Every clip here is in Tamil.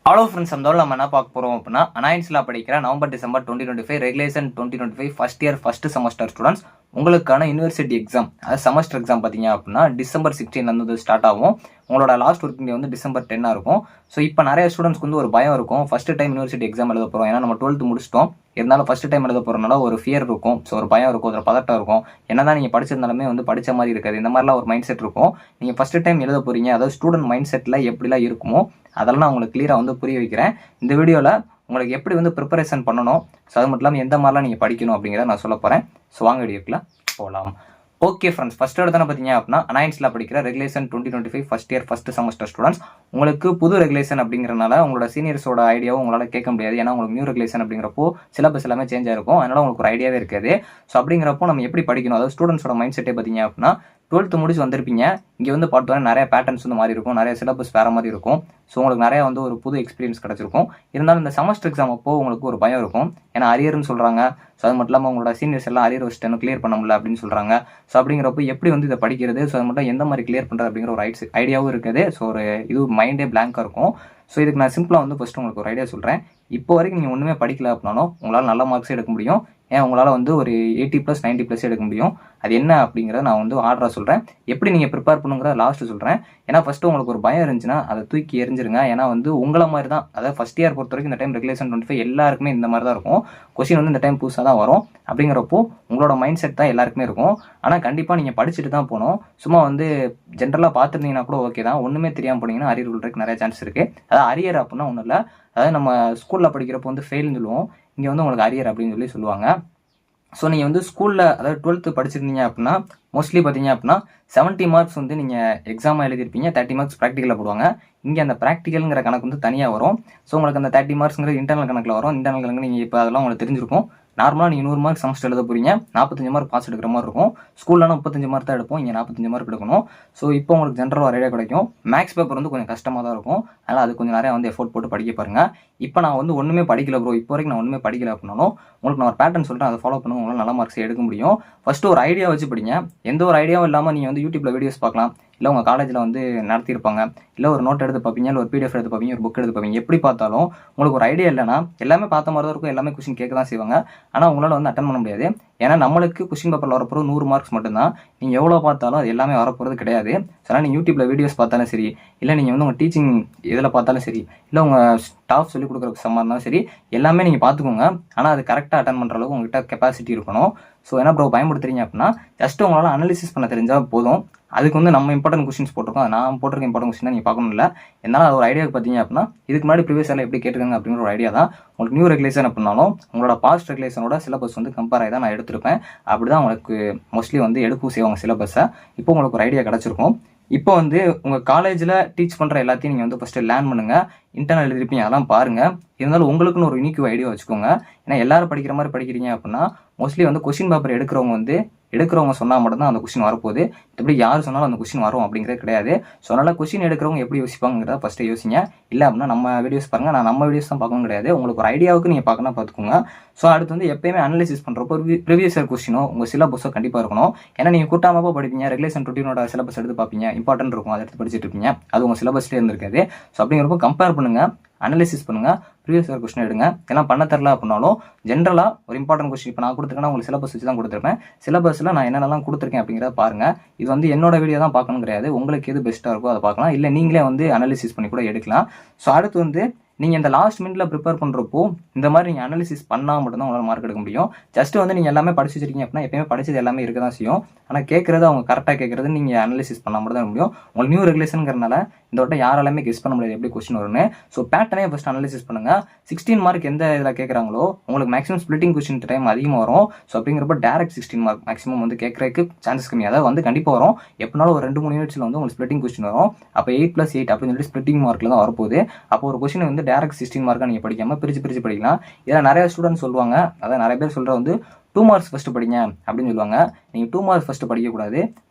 ஹலோ ஃப்ரெண்ட்ஸ், அந்த நம்ம என்ன பார்க்க போகிறோம் அப்படின்னா அனாயின்ஸில் படிக்கிற November December 2025 regulation 2025 first year first semester students உங்களுக்கான யூனிவர்சிட்டி எக்ஸாம், அதாவது செமஸ்டர் எக்ஸாம் பார்த்தீங்க அப்படின்னா டிசம்பர் 16 ஸ்டார்ட் ஆகும். உங்களோட லாஸ்ட் ஒர்க்கிங் டே வந்து டிசம்பர் 10 இருக்கும். ஸோ இப்போ நிறைய ஸ்டூடெண்ட்ஸ்க்கு வந்து ஒரு பயம் இருக்கும், ஃபர்ஸ்ட் டைம் யூனிவர்சிட்டி எக்ஸாம் எழுத போகிறோம். ஏன்னா நம்ம 12th முடிச்சிட்டோம், இருந்தாலும் ஃபர்ஸ்ட் டைம் எழுத போகிறனால ஒரு ஃபியர் இருக்கும். ஸோ ஒரு பயம் இருக்கும், ஒரு பதட்டம் இருக்கும். என்னதான் நீங்கள் படிச்சிருந்தாலுமே வந்து படித்த மாதிரி இருக்காது, இந்த மாதிரிலாம் ஒரு மைண்ட் செட் இருக்கும். நீங்கள் ஃபர்ஸ்ட் டைம் எழுத போகிறீங்க, அதாவது ஸ்டூடெண்ட் மைண்ட் செட்டில் எப்படிலாம் இருக்குமோ அதெல்லாம் நான் உங்களுக்கு கிளியராக வந்து புரிய வைக்கிறேன். இந்த வீடியோவில் உங்களுக்கு எப்படி வந்து ப்ரிப்பரேஷன் பண்ணணும், ஸோ அது மட்டும் இல்லாமல் எந்த மாதிரிலாம் நீங்கள் படிக்கணும் அப்படிங்கிறத நான் சொல்ல போகிறேன். ஸோ வாங்க வீடியோக்குள்ள போகலாம். ஓகே ஃப்ரெண்ட்ஸ், ஃபர்ஸ்ட் எடுத்தானே பார்த்தீங்க அப்படின்னா அனாயின்ஸில் படிக்கிற regulation 2025 first year first semester students உங்களுக்கு புது ரெகுலேஷன் அப்படிங்கிறனால உங்களோட சீனியர்ஸோட ஐடியாவும் உங்களால் கேட்க முடியாது. ஏன்னா உங்களுக்கு நியூ ரெகுலேஷன் அப்படிங்கிறப்போ சிலபஸ் எல்லாமே சேஞ்ச் ஆயிருக்கும், அதனால உங்களுக்கு ஒரு ஐடியாவே இருக்காது. ஸோ அப்படிங்கிறப்போ நம்ம எப்படி படிக்கணும், அதாவது ஸ்டூடெண்ட்ஸோட மைண்ட் செட்டே பார்த்தீங்க அப்படின்னா 12th முடிச்சு வந்திருப்பீங்க, இங்கே வந்து பார்த்தோன்னா நிறைய பேட்டர்ன்ஸ் வந்து மாதிரி இருக்கும், நிறைய சிலபஸ் வேறு மாதிரி இருக்கும். ஸோ உங்களுக்கு நிறையா வந்து ஒரு புது எக்ஸ்பீரியன்ஸ் கிடச்சிருக்கும். இருந்தாலும் இந்த செமஸ்டர் எக்ஸாம் அப்போ உங்களுக்கு ஒரு பயம் இருக்கும், ஏன்னா அரியர்னு சொல்கிறாங்க. ஸோ அது மட்டும் இல்லாமல் உங்களோட சீனியர்ஸ் எல்லாம் அரியர் வச்சுட்டு கிளியர் பண்ண முடியல அப்படின்னு சொல்கிறாங்க. ஸோ அப்படிங்கிறப்போ எப்படி வந்து இதை படிக்கிறது, ஸோ அது மட்டும் எந்த மாதிரி கிளியர் பண்ணுறது அப்படிங்கிற ஒரு ஐடியாவும் இருக்குது. ஸோ ஒரு இது மைண்டே பிளாங்காக இருக்கும். ஸோ இதுக்கு நான் சிம்பிளாக வந்து ஃபஸ்ட்டு உங்களுக்கு ஒரு ஐடியா சொல்கிறேன். இப்போ வரைக்கும் நீங்கள் ஒன்றுமே படிக்கல அப்படின்னாலும் உங்களால் நல்ல மார்க்ஸே எடுக்க முடியும். ஏன் உங்களால் வந்து ஒரு 80+, 90+ எடுக்க முடியும். அது என்ன அப்படிங்கிறத நான் வந்து ஆர்டராக சொல்கிறேன். எப்படி நீங்கள் ப்ரிப்பேர் பண்ணுங்கிற லாஸ்ட்டு சொல்கிறேன். ஏன்னா ஃபஸ்ட்டு உங்களுக்கு ஒரு பயம் இருந்துச்சுன்னா அதை தூக்கி எரிஞ்சிருங்க. ஏன்னா வந்து உங்களை மாதிரி தான், அதாவது ஃபஸ்ட் இயர் பொறுத்த வரைக்கும் இந்த டைம் ரெகுலேஷன் 25 எல்லாருக்குமே இந்த மாதிரி தான் இருக்கும். கொஸ்டின் வந்து இந்த டைம் புதுசாக தான் வரும். அப்படிங்கிறப்போ உங்களோட மைண்ட் செட் தான் எல்லாருக்குமே இருக்கும். ஆனால் கண்டிப்பாக நீங்கள் படிச்சுட்டு தான் போகணும். சும்மா வந்து ஜென்ரலாக பார்த்துருந்தீங்கன்னா கூட ஓகே தான், ஒன்றுமே தெரியாமல் போனீங்கன்னா அரியர் விழுறதுக்கு நிறைய சான்ஸ் இருக்குது. அதாவது அரியர் அப்படின்னா ஒன்றும் இல்லை, அதாவது நம்ம ஸ்கூலில் படிக்கிறப்போ வந்து ஃபெயில்னு சொல்லுவோம், இங்கே வந்து உங்களுக்கு அரியர் அப்படின்னு சொல்லுவாங்க. ஸோ நீங்கள் வந்து ஸ்கூலில் அதாவது 12th படிச்சிருந்தீங்க அப்படின்னா மோஸ்ட்லி பார்த்தீங்க அப்படின்னா 70 மார்க்ஸ் வந்து நீங்கள் எக்ஸாமாக எழுதிருப்பீங்க, 30 மார்க்ஸ் ப்ராக்டிக்கலில் போடுவாங்க. இங்கே அந்த ப்ராக்டிக்கலுங்கிற கணக்கு வந்து தனியாக வரும். ஸோ உங்களுக்கு அந்த 30 மார்க்ஸ்ங்கிறது இன்டர்னல் கணக்கில் வரும். இன்டர்னல் கணக்கு நீங்கள் இப்போ அதெல்லாம் உங்களுக்கு தெரிஞ்சிருக்கும். நார்மலாக நீங்கள் 100 மார்க் செமஸ்டர் எழுத போகிறீங்க, 45 மார்க் பாஸ் எடுக்கிற மாதிரி இருக்கும். ஸ்கூலில் 35 மார்க் தான் எடுப்போம், இங்கே 45 மார்க் எடுக்கணும். ஸோ இப்போ உங்களுக்கு ஜென்ரல் ஒரு ஐடியா கிடைக்கும். மேக்ஸ் பேப்பர் வந்து கொஞ்சம் கஷ்டமாக தான் இருக்கும், அதனால் அது கொஞ்சம் நிறையா வந்து எஃபோர்ட் போட்டு படிக்க பாருங்கள். இப்போ நான் வந்து ஒன்றுமே படிக்கல ப்ரோ, இப்போ வரைக்கும் நான் ஒன்றுமே படிக்கல அப்படின்னாலும் உங்களுக்கு நான் ஒரு பேட்டர்ன் சொல்கிறேன், அதை ஃபாலோ பண்ணுங்க, உங்களால் நல்ல மார்க்ஸ் எடுக்க முடியும். ஃபஸ்ட்டு ஒரு ஐடியா வச்சு படிங்க. எந்த ஒரு ஐடியாவும் இல்லாமல் நீங்கள் வந்து யூடியூப்பில் வீடியோஸ் பார்க்கலாம், இல்லை உங்கள் காலேஜில் வந்து நடத்தியிருப்பாங்க, இல்லை ஒரு நோட் எடுத்து பார்ப்பீங்க, இல்லை ஒரு PDF எடுத்து பார்ப்பீங்க, ஒரு புக் எடுத்து பார்ப்பீங்க. எப்படி பார்த்தாலும் உங்களுக்கு ஒரு ஐடியா இல்லைன்னா எல்லாமே பார்த்த மாதிரி தான் இருக்கும், எல்லாமே கொஸ்டின் கேட்க தான் செய்வாங்க. ஆனால் உங்களால் வந்து அட்டன் பண்ண முடியாது. ஏன்னா நம்மளுக்கு கொஸ்டின் பேப்பரில் வரப்போகிறது 100 மார்க்ஸ் மட்டும்தான். நீங்கள் எவ்வளோ பார்த்தாலும் அது எல்லாமே வரப்போகிறது கிடையாது. ஸோ நீங்கள் யூடியூப்பில் வீடியோஸ் பார்த்தாலும் சரி, இல்லை நீங்கள் வந்து உங்கள் டீச்சிங் இதில் பார்த்தாலும் சரி, இல்லை உங்கள் ஸ்டாஃப் சொல்லிக் கொடுக்குற சம்மா இருந்தாலும் சரி, எல்லாமே நீங்கள் பார்த்துக்கோங்க. ஆனால் அது கரெக்டாக அட்டன் பண்ணுற அளவுக்கு உங்கள்கிட்ட கெப்பாசிட்டி இருக்கணும். ஸோ என்ன ப்ரோ பயன்படுத்துறீங்க அப்படின்னா ஜஸ்ட் உங்களால் அனாலிசிஸ் பண்ண தெரிஞ்சால் போதும். அதுக்கு வந்து நம்ம இம்பார்ட்டன்ட் கொஸ்டின்ஸ் போட்டிருக்கோம், அது நான் போட்டிருக்க இம்பார்ட்டன்ட் கொஸ்டின் நீங்கள் பார்க்கணும் இல்லை. என்னால் அது ஒரு ஐடியாவுக்கு பார்த்தீங்க அப்படின்னா இதுக்கு முன்னாடி ப்ரீவியஸ் எல்லாம் எப்படி கேட்டிருக்காங்க அப்படிங்கிற ஒரு ஐடியா தான். உங்களுக்கு நியூ ரெகுலேஷன் அப்படின்னாலும் உங்களோட பாஸ்ட் ரெகுலேஷனோட சிலபஸ் வந்து கம்பேர் ஆகி தான் நான் எடுத்திருப்பேன். அப்படி தான் உங்களுக்கு மோஸ்ட்லி வந்து எடுக்கும் செய்வாங்க சிலபஸை. இப்போ உங்களுக்கு ஒரு ஐடியா கிடச்சிருக்கும். இப்போ வந்து உங்கள் காலேஜில் டீச் பண்ணுற எல்லாத்தையும் நீங்கள் வந்து ஃபஸ்ட்டு லேர்ன் பண்ணுங்கள். இன்டர்னல் எழுதிருப்பீங்க, அதெல்லாம் பாருங்கள். இருந்தாலும் உங்களுக்குன்னு ஒரு யூனிக் ஐடியா வச்சுக்கோங்க. ஏன்னா எல்லாரும் படிக்கிற மாதிரி படிக்கிறீங்க அப்படின்னா மோஸ்ட்லி வந்து கொஸ்டின் பேப்பர் எடுக்கிறவங்க சொன்னால் மட்டும்தான் அந்த கொஸ்டின் வரப்போகுது. எப்படி யார் சொன்னாலும் அந்த கொஸ்டின் வரும் அப்படிங்கிறது கிடையாது. ஸோ அதனால் கொஸ்டின் எடுக்கிறவங்க எப்படி யோசிப்பாங்கிறத ஃபஸ்ட்டு யோசிங்க. இல்லை அப்படின்னா நம்ம வீடியோஸ் பாருங்கள், நான் நம்ம வீடியோஸ் தான் பார்க்கணும் கிடையாது, உங்களுக்கு ஒரு ஐடியாவுக்கு நீங்கள் பார்க்கணும் பார்த்துக்கோங்க. ஸோ அடுத்து வந்து எப்பயுமே அனலைசிஸ் பண்ணுறப்போ ப்ரீவியஸ் இயர் கொஸ்டினோ உங்கள் சிலபஸோ கண்டிப்பாக இருக்கணும். ஏன்னா நீங்கள் கூட்டாமல் படிப்பீங்க, ரெகுலேஷன் 15 சிலபஸ் எடுத்து பார்ப்பீங்க, இம்பார்ட்டன்ட் இருக்கும், அதை எடுத்து படிச்சுட்டு இருப்பீங்க, அது உங்கள் சிலபஸ்லேயே இருந்திருக்காது. ஸோ அப்படிங்கிறப்போ கம்பேர் பண்ணுங்கள், அனலைசிஸ் பண்ணுங்கள், ப்ரீவியஸ் இயர் கொஸ்டின் எடுங்க. எல்லாம் பண்ண தரல அப்படின்னாலும் ஜென்ரலாக ஒரு இம்பார்ட்டன்ட் கொஸ்டின் இப்போ நான் கொடுத்துருக்கேன்னா உங்களுக்கு சிலபஸ் வச்சு தான் கொடுத்துருப்பேன். சிலபஸில் நான் என்னென்னலாம் கொடுத்துருக்கேன் அப்படிங்கிறத பாருங்கள். இது வந்து என்னோட வீடியோ தான் பார்க்கணும் கிடையாது, உங்களுக்கு எது பெஸ்ட்டாக இருக்கோ அதை பார்க்கலாம், இல்லை நீங்களே வந்து அனலிசிஸ் பண்ணி கூட எடுக்கலாம். ஸோ அடுத்து வந்து நீங்கள் இந்த லாஸ்ட் மினிட்ல ப்ரிப்பேர் பண்ணுறப்போ இந்த மாதிரி நீங்கள் அனாலிசிஸ் பண்ணால் மட்டும்தான் உங்களால் மார்க் எடுக்க முடியும். ஜஸ்ட் வந்து நீங்கள் எல்லாமே படிச்சு வச்சிருக்கீங்க அப்படின்னா எப்பயுமே படிச்சது எல்லாமே இருக்க தான் செய்யும். ஆனால் கேட்குறது அவங்க கரெக்டாக கேட்குறது நீங்கள் அனாலிசிஸ் பண்ணால் மட்டும் தான் முடியும். உங்களுக்கு நியூ ரெகுலேஷனுங்கிறனால இந்த வட்டம் யாராலுமே கெஸ் பண்ண முடியாது எப்படி கொஸ்டின் வரும்னு. ஸோ பேட்டர்னே ஃபஸ்ட் அனாலிசிஸ் பண்ணுங்கள். 16 மார்க் எந்த இதில் கேட்குறாங்களோ உங்களுக்கு மேக்ஸிமம் ஸ்பிளிட்டிங் கொஸ்டின் டைம் அதிகமாக வரும். ஸோ அப்படிங்கிறப்ப டேரக்ட் 16 மார்க் மேக்ஸிமம் வந்து கேட்குறதுக்கு சான்சஸ் கம்மி. அதாவது வந்து கண்டிப்பாக வரும், எப்படினாலும் ஒரு 2-3 யூனிட்ஸில் வந்து உங்களுக்கு ஸ்பிளிட்டிங் கொஸ்டின் வரும். அப்போ 8+8 அப்படின்னு சொல்லிட்டு ஸ்பிளிட்டிங் மார்க்கில் தான் வரப்போகுது. அப்போ ஒரு கொஸ்டின் வந்து டேரக்ட் 16 மார்க்காக நீங்கள் படிக்காமல் பிரித்து படிக்கலாம். இதில் நிறைய ஸ்டூடெண்ட்ஸ் சொல்லுவாங்க, அதாவது நிறைய பேர் சொல்கிற வந்து 2 மார்க்ஸ் ஃபஸ்ட்டு படிங்க அப்படின்னு சொல்லுவாங்க. நீங்கள் 2 மார்க்ஸ் ஃபஸ்ட்டு படிக்கக்கூடாது.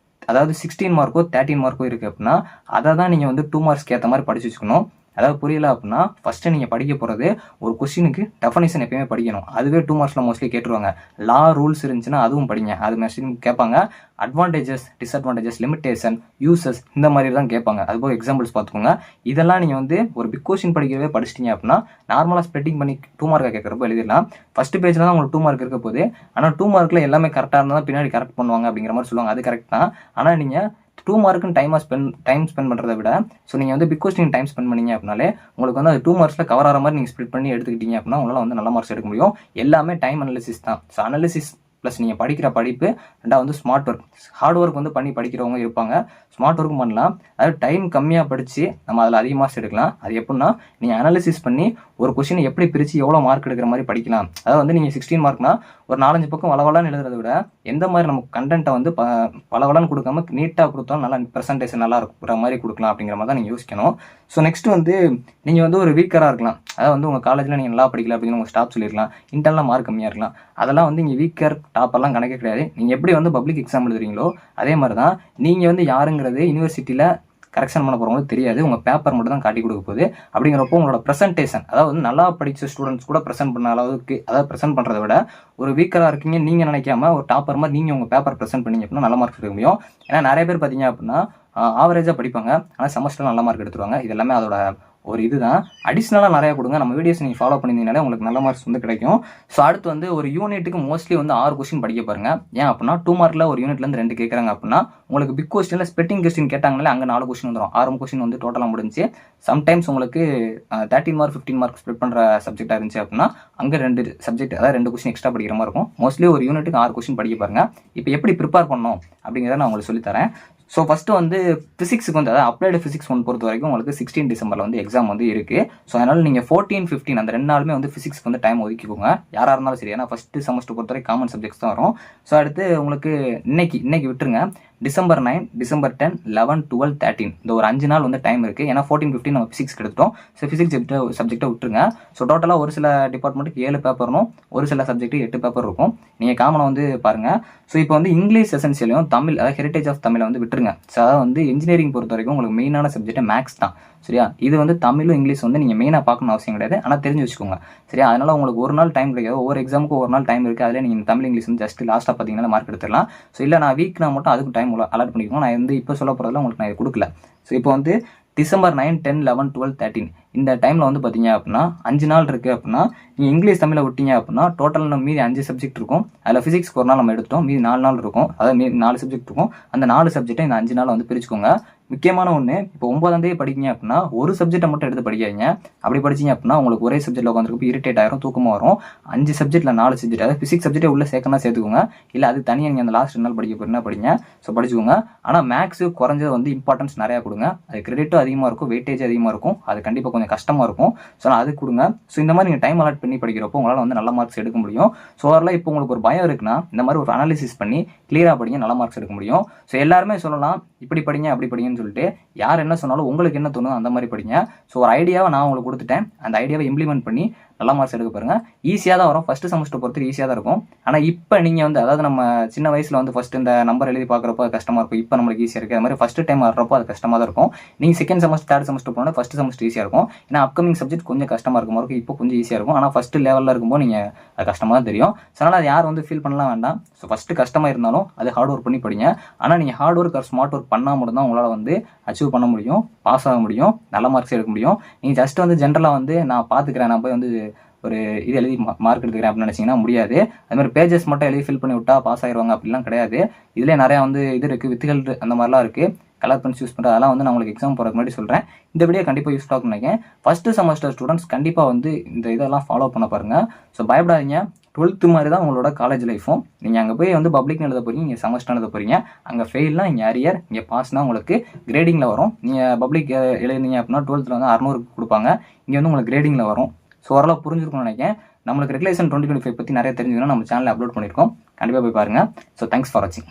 அதாவது 16 மார்க்கோ 13 மார்க்கோ இருக்குது அப்படின்னா அதை தான் நீங்கள் வந்து 2 மார்க்ஸ்க்கு ஏற்ற மாதிரி படிச்சு வச்சுக்கணும். அதாவது புரியல அப்படின்னா ஃபஸ்ட்டு நீங்கள் படிக்க போகிறது ஒரு கொஸ்டினுக்கு டெஃபனிஷன் எப்பயுமே படிக்கணும். அதுவே 2 மார்க்ஸில் மோஸ்ட்லி கேட்டுருவாங்க. லா ரூல்ஸ் இருந்துச்சுன்னா அதுவும் படிங்க. அது மெஷின் கேட்பாங்க. அட்வான்டேஜஸ், டிஸ்அட்வான்டேஜஸ், லிமிட்டேஷன், யூசஸ் இந்த மாதிரி தான் கேட்பாங்க. அதுபோக எக்ஸாம்பிள்ஸ் பார்த்துக்கோங்க. இதெல்லாம் நீங்கள் வந்து ஒரு பிக் கொஸ்டின் படிக்கவே படிச்சிட்டிங்க அப்படின்னா நார்மலாக ஸ்ப்ளிட்டிங் பண்ணி 2 மார்க்காக கேட்குறப்போ எழுதிடலாம். ஃபஸ்ட்டு பேஜில் தான் உங்களுக்கு 2 மார்க் இருக்க போகுது. ஆனால் 2 மார்க்கில் எல்லாமே கரெக்டாக இருந்தால் தான் பின்னாடி கரெக்ட் பண்ணுவாங்க அப்படிங்கிற மாதிரி சொல்லுவாங்க. அது கரெக்ட் தான். ஆனால் நீங்கள் 2 மார்க்குன்னு டைம் ஸ்பெண்ட் பண்ணுறதை விட நீங்கள் வந்து பிக் கொஸ்டின் டைம் ஸ்பெண்ட் பண்ணீங்க அப்படின்னாலே உங்களுக்கு வந்து அது 2 மார்க்ஸில் கவர் ஆகிற மாதிரி நீங்கள் ஸ்ப்ளிட் பண்ணி எடுத்துக்கிட்டீங்க அப்படின்னா உங்களால் வந்து நல்ல மார்க்ஸ் எடுக்க முடியும். எல்லாமே டைம் அனாலிசிஸ் தான். ஸோ அனாலிசிஸ் ப்ளஸ் நீங்கள் படிக்கிற படிப்பு, ரெண்டாவது வந்து ஸ்மார்ட் ஒர்க். ஹார்ட் ஒர்க் வந்து பண்ணி படிக்கிறவங்க இருப்பாங்க, ஸ்மார்ட் ஒர்க்கும் பண்ணலாம். அதாவது டைம் கம்மியாக படித்து நம்ம அதில் அதிக மார்க்ஸ் எடுக்கலாம். அது எப்படின்னா நீங்கள் அனாலிசிஸ் பண்ணி ஒரு கொஸ்டினை எப்படி பிரித்து எவ்வளோ மார்க் எடுக்கிற மாதிரி படிக்கலாம். அதாவது வந்து நீங்கள் 16 மார்க்னா ஒரு 4-5 பக்கம் வளவலான்னு எழுதுறத விட எந்த மாதிரி நம்ம கண்டென்ட்டை வந்து பளவலான்னு கொடுக்காம நீட்டாக கொடுத்தாலும் நல்லா ப்ரெசன்டேஷன் நல்லா இருக்கிற மாதிரி கொடுக்கலாம் அப்படிங்கிற மாதிரி தான் நீங்கள் யோசிக்கணும். ஸோ நெக்ஸ்ட் வந்து நீங்கள் வந்து ஒரு வீக்கராக இருக்கலாம். அதாவது வந்து உங்கள் காலேஜில் நீங்கள் நல்லா படிக்கல அப்படின்னு உங்கள் ஸ்டாஃப் சொல்லியிருக்கலாம். இன்டர்னல் மார்க் கம்மியாக இருக்கலாம். அதெல்லாம் வந்து இங்கே வீக்கர் டாப்பெல்லாம் கணக்கே கிடையாது. நீங்கள் எப்படி வந்து பப்ளிக் எக்ஸாம் எழுதுறீங்களோ அதே மாதிரி தான் நீங்கள் வந்து யாருங்கிறது யூனிவர்சிட்டியில் கரெக்ஷன் பண்ண போகிறவங்களுக்கு தெரியாது. உங்கள் பேப்பர் மட்டும் தான் காட்டி கொடுக்க போகுது. அப்படிங்கிறப்போ உங்களோட ப்ரெசன்டேஷன், அதாவது வந்து நல்லா படித்த ஸ்டூடெண்ட்ஸ் கூட ப்ரெசென்ட் பண்ண அளவுக்கு, அதாவது ப்ரெசென்ட் பண்ணுறதை விட ஒரு வீக்கராக இருக்கீங்க நீங்கள் நினைக்காம ஒரு டாப்பர் மாதிரி நீங்கள் உங்கள் பேப்பர் ப்ரெசென்ட் பண்ணீங்க அப்படின்னா நல்ல மார்க் எடுக்க முடியும். ஏன்னா நிறைய பேர் பார்த்தீங்க அப்படின்னா ஆவரேஜாக படிப்பாங்க, ஆனால் செமஸ்டரில் நல்ல மார்க் எடுத்துருவாங்க. இது எல்லாமே அதோட ஒரு இதுதான். அடிஷ்னலாக நிறையா கொடுங்க. நம்ம வீடியோஸ் நீங்கள் ஃபாலோ பண்ணியிருந்தீங்கனாலே உங்களுக்கு நல்ல மார்க்ஸ் வந்து கிடைக்கும். ஸோ அடுத்து வந்து ஒரு யூனிட்டுக்கு மோஸ்ட்லி வந்து 6 கொஸ்டின் படிக்க பாருங்க. ஏன் அப்படின்னா 2 மார்க்கில் ஒரு யூனிட்லேருந்து 2 கேட்குறாங்க அப்படின்னா உங்களுக்கு பிக் கொஸ்டினில் ஸ்பெட்டிங் கொஸ்டின் கேட்டாங்களே அங்கே 4 கொஸ்டின் வந்துடும். 6 கொஸ்டின் வந்து டோட்டலாக முடிஞ்சு. சம்டைம்ஸ் உங்களுக்கு 13 மார்க் 15 மார்க் ஸ்ப்ளிட் பண்ணுற சப்ஜெக்டாக இருந்துச்சு அப்படின்னா அங்கே 2 சப்ஜெக்ட், அதாவது 2 கொஸ்டின் எக்ஸ்ட்ரா படிக்கிற மாதிரி இருக்கும். மோஸ்ட்லி ஒரு யூனிட்டுக்கு 6 கொஸ்டின் படிக்க பாருங்க. இப்போ எப்படி ப்ரிப்பேர் பண்ணணும் அப்படிங்கிறத நான் உங்களுக்கு சொல்லித்தரேன். ஸோ ஃபஸ்ட்டு வந்து ஃபிசிக்ஸுக்கு வந்து அதாவது அப்ளைடு ஃபிசிக்ஸ் 1 பொறுத்த வரைக்கும் உங்களுக்கு 16 டிசம்பரில் வந்து எக்ஸாம் வந்து இருக்குது. ஸோ அதனால் நீங்கள் 14, 15 அந்த 2 நாளுமே வந்து ஃபிசிக்ஸ்க்கு வந்து டைம் ஒதுக்கிக்கோங்க. யாராக இருந்தாலும் சரி. ஏன்னா ஃபஸ்ட்டு செமஸ்டர் பொறுத்த வரைக்கும் காமன் சப்ஜெக்ட்ஸ் தான் வரும். ஸோ அடுத்து உங்களுக்கு இன்னைக்கு விட்டுருங்க. December 9, December 10, 11, 12, 13 இந்த ஒரு 5 நாள் வந்து டைம் இருக்குது. ஏன்னா 14, 15 நம்ம ஃபிசிக்ஸ் எடுத்துட்டோம். ஸோ ஃபிசிக்ஸ் சப்ஜெக்டை விட்டுருங்க. ஸோ டோட்டலாக ஒரு சில டிபார்ட்மெண்ட்டுக்கு 7 பேப்பர்னும் ஒரு சில சப்ஜெக்ட்டு 8 பேப்பர் இருக்கும். நீங்கள் காமனாக வந்து பாருங்கள். ஸோ இப்போ வந்து இங்கிலீஷ் எசென்சியலையும் தமிழ், அதாவது ஹெரிட்டேஜ் ஆஃப் தமிழை வந்து விட்டுருங்க. ஸோ அதாவது வந்து இன்ஜினியரிங் பொறுத்த வரைக்கும் உங்களுக்கு மெயினான சப்ஜெக்ட் மேக்ஸ் தான். சரியா? இது வந்து தமிழும் இங்கிலீஷ் வந்து நீங்கள் மெயினாக பார்க்கணும் அவசியம் கிடையாது. ஆனால் தெரிஞ்சு வச்சுக்கோங்க. சரியா? அதனால் உங்களுக்கு ஒரு நாள் டைம் கிடைக்காது. ஒவ்வொரு எக்ஸாமுக்கு ஒரு நாள் டைம் இருக்குது. அதில் நீங்கள் தமிழ் இங்கிலீஷ் வந்து ஜஸ்ட் லாஸ்ட்டாக பார்த்தீங்கன்னா மார்க் எடுத்துடலாம். ஸோ இல்லை நான் வீக்னா மட்டும் அதுக்கு டைம் அலாட் பண்ணிக்கணும். நான் வந்து இப்போ சொல்ல போகிறதுல உங்களுக்கு நான் கொடுக்கல. ஸோ இப்போ வந்து December 9, 10, 11, 12, 13 இந்த டைமில் வந்து பார்த்தீங்க அப்படின்னா 5 நாள் இருக்குது அப்படின்னா நீங்கள் இங்கிலீஷ் தமிழை விட்டீங்க அப்படின்னா டோட்டல் நம்ம மீதி 5 சப்ஜெக்ட் இருக்கும். அதில் ஃபிசிக்ஸ்க்கு ஒரு நாள் நம்ம எடுத்துட்டோம். மீதி 4 நாள் இருக்கும். அதாவது மீதி 4 சப்ஜெக்ட் இருக்கும். அந்த 4 சப்ஜெக்டை இந்த 5 நாள் வந்து பிரிச்சுக்கோங்க. முக்கியமான ஒன்று, இப்போ 9ஆம் தேதி படிக்கிங்க அப்படின்னா ஒரு சப்ஜெக்டை மட்டும் எடுத்து படிக்காதீங்க. அப்படி படிச்சிங்க அப்படின்னா உங்களுக்கு ஒரே சப்ஜெக்ட்டில் உட்காந்துருக்கு இரிட்டேட் ஆயிரும், தூக்கமாக வரும். 5 சப்ஜெக்ட்டில் 4 சப்ஜெக்ட், அதாவது ஃபிசிக்ஸ் சப்ஜெக்டே உள்ள சேர்க்கணும் சேர்த்துக்கோங்க. இல்லை அது தனியாக நீங்கள் அந்த லாஸ்ட் 2 நாள் படிக்க போறீங்கன்னா படிங்க. ஸோ படிச்சுக்கோங்க. ஆனால் மேக்ஸு குறைஞ்சது வந்து இம்பார்ட்டன்ஸ் நிறையா கொடுங்க. அது கிரெடிட்டும் அதிகமாக இருக்கும், வெயிட்டேஜ் அதிகமாக இருக்கும். அது கண்டிப்பாக கொஞ்சம் கஷ்டமாக இருக்கும். ஸோ நான் அது கொடுங்க. ஸோ இந்த மாதிரி நீங்கள் டைம் அலாட் பண்ணி படிக்கிறப்போ உங்களால் வந்து நல்ல மார்க்ஸ் எடுக்க முடியும். ஸோ அதில் இப்போ உங்களுக்கு ஒரு பயம் இருக்குன்னா இந்த மாதிரி ஒரு அனாலிசிஸ் பண்ணி கிளியராக படிங்க, நல்ல மார்க்ஸ் எடுக்க முடியும். ஸோ எல்லாருமே சொல்லலாம் இப்படி படிங்க அப்படி படிங்கன்னு சொல்லிட்டு, யார் என்ன சொன்னாலும் உங்களுக்கு என்ன தோணும் அந்த மாதிரி படிங்க. ஸோ ஒரு ஐடியாவை நான் உங்களுக்கு கொடுத்துட்டேன். அந்த ஐடியாவை இம்ப்ளிமெண்ட் பண்ணி நல்ல மார்க்ஸ் எடுக்க பாருங்க. ஈஸியாக தான் வரும். ஃபஸ்ட்டு செமஸ்டர் பொறுத்து ஈஸியாக தான் இருக்கும். ஆனால் இப்போ நீங்கள் வந்து அதாவது நம்ம சின்ன வயசில் வந்து ஃபஸ்ட்டு இந்த நம்பர் எழுதி பார்க்குறப்போ அது கஷ்டமாக இருக்கும். இப்போ நம்மளுக்கு ஈஸியாக இருக்குது. அது மாதிரி ஃபஸ்ட்டு டைம் வர்றப்போ அது கஷ்டமாக தான் இருக்கும். நீங்கள் செகண்ட் செமஸ்டர் தேர்ட் செமஸ்டர் போனால் ஃபஸ்ட்டு செமஸ்டர் ஈஸியாக இருக்கும். ஏன்னா அப்கமிங் சப்ஜெக்ட் கொஞ்சம் கஷ்டமாக இருக்கும். இப்போ கொஞ்சம் ஈஸியாக இருக்கும். ஆனால் ஃபஸ்ட்டு லெவலில் இருக்கும்போது நீங்கள் அது கஷ்டமாக தான் தெரியும். ஸோ அதனால் அது யார் வந்து ஃபீல் பண்ணலாம் வேண்டாம். ஸோ ஃபஸ்ட்டு கஷ்டமாக இருந்தாலும் அது ஹார்ட் ஒர்க் பண்ணி படிங்க. ஆனால் நீங்கள் hard work or smart work பண்ணால் மட்டும் தான் உங்களால் வந்து அச்சீவ் பண்ண முடியும், பாஸ் ஆக முடியும், நல்ல மார்க்ஸ் எடுக்க முடியும். நீங்கள் ஜஸ்ட் வந்து ஜென்ரலாக வந்து நான் பார்த்துக்கிறேன், நான் போய் வந்து ஒரு இது எழுதி மார்க் எடுத்துக்கிறேன் அப்படின்னு நினச்சிங்கன்னா முடியாது. அதுமாதிரி பேஜஸ் மட்டும் எழுதி ஃபில் பண்ணி விட்டா பாஸ் ஆயிடுவாங்க அப்படிலாம் கிடையாது. இதிலே நிறையா வந்து இது இருக்குது, வித்துகள் அந்த மாதிரிலாம் இருக்குது. கலர் பென்ஸ் யூஸ் பண்ணுறது அதெல்லாம் வந்து நான் உங்களுக்கு எக்ஸாம் போகிறதுக்கு முன்னாடி சொல்கிறேன். இந்த வீடியோ கண்டிப்பாக யூஸ் ஆகும் நினைக்கிறேன். ஃபஸ்ட்டு செமஸ்டர் ஸ்டூடெண்ட்ஸ் கண்டிப்பாக வந்து இந்த இதெல்லாம் ஃபாலோ பண்ண பாருங்கள். ஸோ பயப்படாதீங்க. 12th மாதிரி தான் உங்களோட காலேஜ் லைஃபும். நீங்கள் அங்கே போய் வந்து பப்ளிக்னு எழுத போகிறீங்க, இங்கே செமஸ்டர் எழுத போகிறீங்க. அங்கே ஃபெயில்னா இங்கே அரியர், இங்கே பாஸ்னால் உங்களுக்கு கிரேடிங்கில் வரும். நீங்கள் பப்ளிக் எழுதினீங்க அப்படின்னா 12th வந்து 600 கொடுப்பாங்க. இங்கே வந்து உங்களுக்கு கிரேடிங்கில் வரும். ஸோ ஓரளவு புரிஞ்சிருக்கும்னு நினைக்கிறேன். நம்மளுக்கு ரெகுலேஷன் 2025 பற்றி நிறைய தெரிஞ்சுக்கணும். நம்ம சேனலில் அப்லோட் பண்ணியிருக்கோம். கண்டிப்பாக போய் பாருங்கள். ஸோ தேங்க்ஸ் ஃபார் வாட்சிங்.